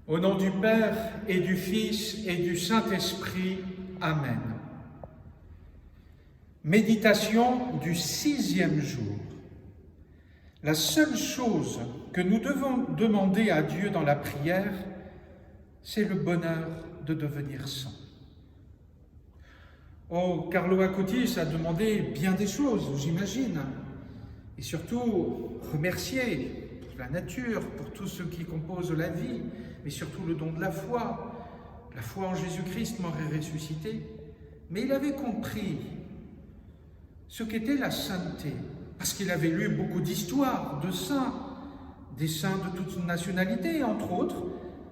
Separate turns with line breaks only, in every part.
Au nom du Père et du Fils et du Saint-Esprit. Amen. Méditation du 6e jour. La seule chose que nous devons demander à Dieu dans la prière, c'est le bonheur de devenir saint. Oh, Carlo Acutis a demandé bien des choses, j'imagine, et surtout remercier la nature, pour tout ce qui compose la vie, mais surtout le don de la foi en Jésus-Christ mort et ressuscité. Mais il avait compris ce qu'était la sainteté, parce qu'il avait lu beaucoup d'histoires de saints, des saints de toute nationalité, entre autres,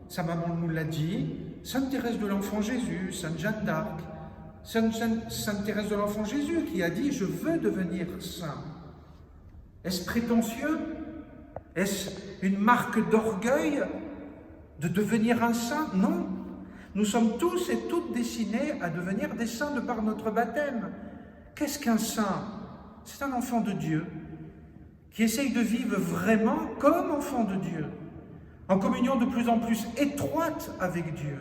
sa maman nous l'a dit, Sainte Thérèse de l'Enfant Jésus, Sainte Jeanne d'Arc, Sainte Thérèse de l'Enfant Jésus qui a dit « Je veux devenir saint ». Est-ce prétentieux? Est-ce une marque d'orgueil de devenir un saint? Non. Nous sommes tous et toutes destinés à devenir des saints de par notre baptême. Qu'est-ce qu'un saint? C'est un enfant de Dieu qui essaye de vivre vraiment comme enfant de Dieu, en communion de plus en plus étroite avec Dieu.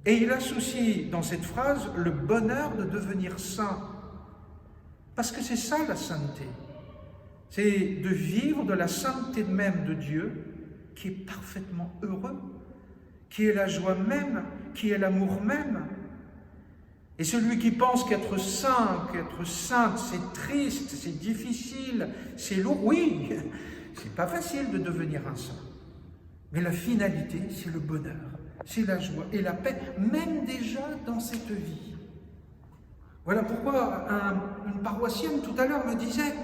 Et il associe dans cette phrase le bonheur de devenir saint. Parce que c'est ça la sainteté. C'est de vivre de la sainteté même de Dieu, qui est parfaitement heureux, qui est la joie même, qui est l'amour même. Et celui qui pense qu'être saint, qu'être sainte, c'est triste, c'est difficile, c'est lourd, oui, c'est pas facile de devenir un saint. Mais la finalité, c'est le bonheur, c'est la joie et la paix, même déjà dans cette vie. Voilà pourquoi une paroissienne tout à l'heure me disait,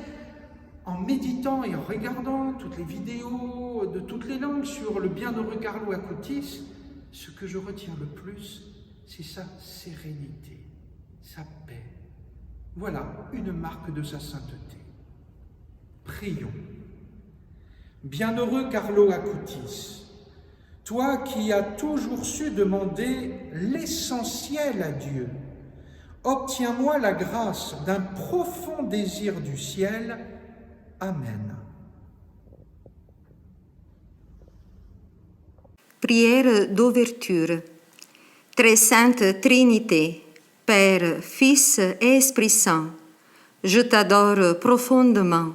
en méditant et en regardant toutes les vidéos de toutes les langues sur le bienheureux Carlo Acutis, ce que je retiens le plus, c'est sa sérénité, sa paix. Voilà une marque de sa sainteté. Prions. Bienheureux Carlo Acutis, toi qui as toujours su demander l'essentiel à Dieu, obtiens-moi la grâce d'un profond désir du ciel. Amen.
Prière d'ouverture. Très sainte Trinité, Père, Fils et Esprit Saint, je t'adore profondément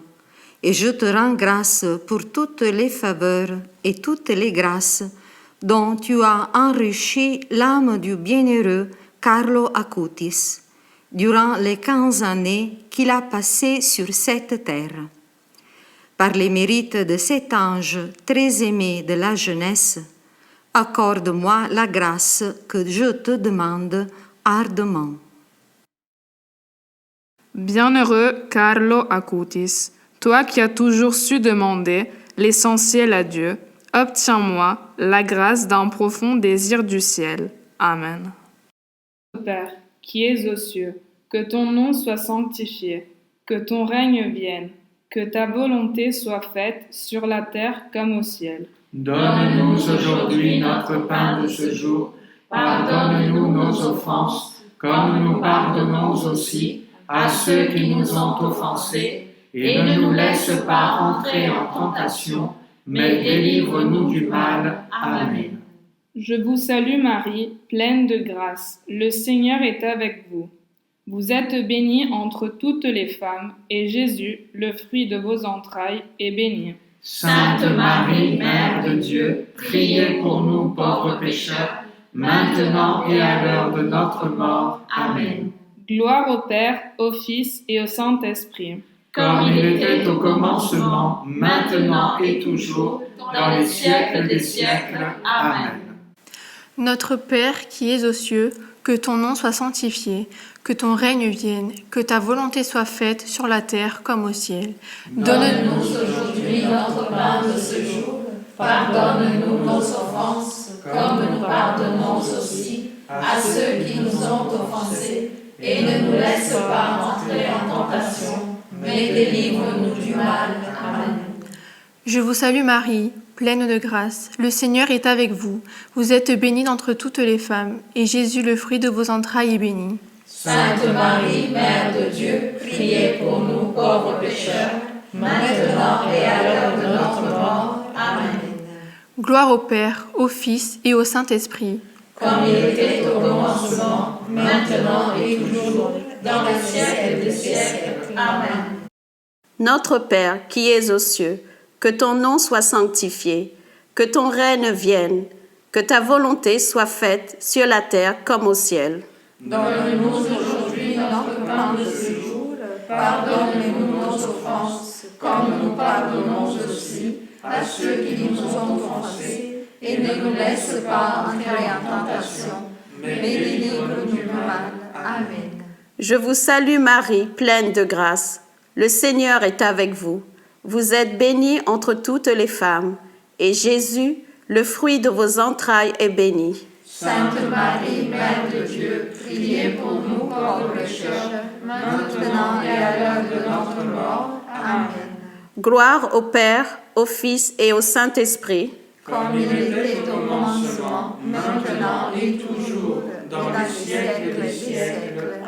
et je te rends grâce pour toutes les faveurs et toutes les grâces dont tu as enrichi l'âme du bienheureux Carlo Acutis durant les 15 années qu'il a passées sur cette terre. Par les mérites de cet ange très aimé de la jeunesse, accorde-moi la grâce que je te demande ardemment.
Bienheureux Carlo Acutis, toi qui as toujours su demander l'essentiel à Dieu, obtiens-moi la grâce d'un profond désir du ciel. Amen.
Père, qui es aux cieux, que ton nom soit sanctifié, que ton règne vienne, que ta volonté soit faite sur la terre comme au ciel.
Donne-nous aujourd'hui notre pain de ce jour. Pardonne-nous nos offenses, comme nous pardonnons aussi à ceux qui nous ont offensés. Et ne nous laisse pas entrer en tentation, mais délivre-nous du mal. Amen.
Je vous salue Marie, pleine de grâce. Le Seigneur est avec vous. Vous êtes bénie entre toutes les femmes, et Jésus, le fruit de vos entrailles, est béni.
Sainte Marie, Mère de Dieu, priez pour nous pauvres pécheurs, maintenant et à l'heure de notre mort. Amen.
Gloire au Père, au Fils et au Saint-Esprit.
Comme il était au commencement, maintenant et toujours, dans les siècles des siècles. Amen.
Notre Père qui es aux cieux, que ton nom soit sanctifié, que ton règne vienne, que ta volonté soit faite sur la terre comme au ciel.
Donne-nous aujourd'hui notre pain de ce jour. Pardonne-nous nos offenses, comme nous pardonnons aussi à ceux qui nous ont offensés. Et ne nous laisse pas entrer en tentation, mais délivre-nous du mal. Amen.
Je vous salue Marie, pleine de grâce. Le Seigneur est avec vous. Vous êtes bénie d'entre toutes les femmes, et Jésus, le fruit de vos entrailles, est béni.
Sainte Marie, Mère de Dieu, priez pour nous pauvres pécheurs, maintenant et à l'heure de notre mort. Amen.
Gloire au Père, au Fils et au Saint-Esprit.
Comme il était au commencement, maintenant et toujours, dans les siècles des siècles. Amen.
Notre Père qui es aux cieux, que ton nom soit sanctifié, que ton règne vienne, que ta volonté soit faite sur la terre comme au ciel.
Donne-nous aujourd'hui notre pain de ce jour. Pardonne-nous nos offenses, comme nous pardonnons aussi à ceux qui nous ont offensés. Et ne nous laisse pas entrer en tentation, mais délivre-nous du mal. Amen.
Je vous salue Marie, pleine de grâce. Le Seigneur est avec vous. Vous êtes bénie entre toutes les femmes, et Jésus, le fruit de vos entrailles, est béni.
Sainte Marie, Mère de Dieu, priez pour nous pauvres pécheurs, maintenant et à l'heure de notre mort. Amen.
Gloire au Père, au Fils et au Saint-Esprit.
Comme il était au commencement, maintenant et toujours, dans les siècles des siècles.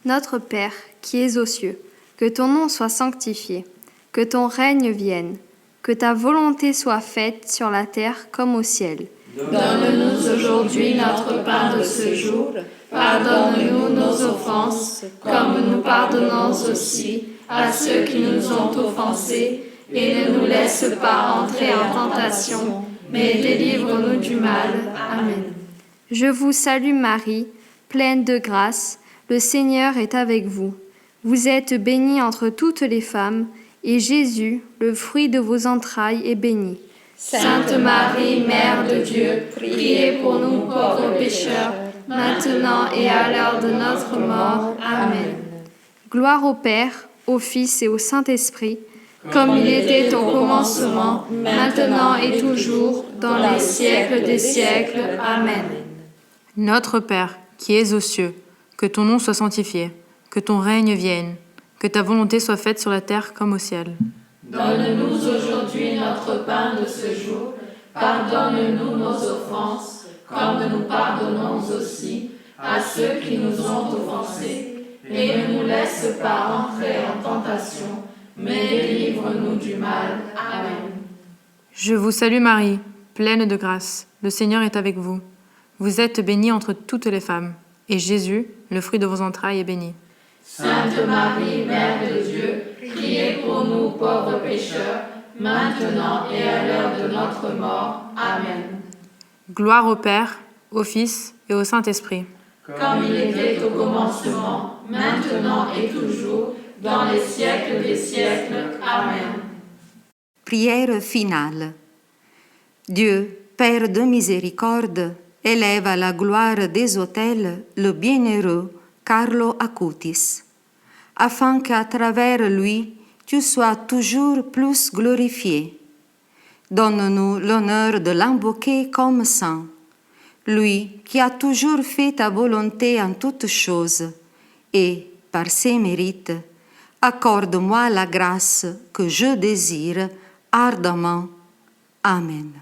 Notre Père, qui es aux cieux, que ton nom soit sanctifié, que ton règne vienne, que ta volonté soit faite sur la terre comme au ciel.
Donne-nous aujourd'hui notre pain de ce jour. Pardonne-nous nos offenses, comme nous pardonnons aussi à ceux qui nous ont offensés. Et ne nous laisse pas entrer en tentation, mais délivre-nous du mal. Amen.
Je vous salue Marie, pleine de grâce, le Seigneur est avec vous. Vous êtes bénie entre toutes les femmes, et Jésus, le fruit de vos entrailles, est béni.
Sainte Marie, Mère de Dieu, priez pour nous pauvres pécheurs, maintenant et à l'heure de notre mort. Amen.
Gloire au Père, au Fils et au Saint-Esprit,
comme il était au commencement, maintenant et toujours, dans les siècles des siècles. Amen.
Notre Père, qui es aux cieux, que ton nom soit sanctifié, que ton règne vienne, que ta volonté soit faite sur la terre comme au ciel.
Donne-nous aujourd'hui notre pain de ce jour. Pardonne-nous nos offenses, comme nous pardonnons aussi à ceux qui nous ont offensés. Et ne nous laisse pas entrer en tentation, mais délivre-nous du mal. Amen.
Je vous salue Marie, pleine de grâce. Le Seigneur est avec vous. Vous êtes bénie entre toutes les femmes, et Jésus, le fruit de vos entrailles, est béni.
Sainte Marie, Mère de Dieu, priez pour nous pauvres pécheurs, maintenant et à l'heure de notre mort. Amen.
Gloire au Père, au Fils et au Saint-Esprit.
Comme il était au commencement, maintenant et toujours, dans les siècles des siècles. Amen.
Prière finale. Dieu, Père de miséricorde, élève à la gloire des autels le bienheureux Carlo Acutis, afin qu'à travers lui, tu sois toujours plus glorifié. Donne-nous l'honneur de l'invoquer comme saint, lui qui a toujours fait ta volonté en toutes choses, et, par ses mérites, accorde-moi la grâce que je désire ardemment. Amen.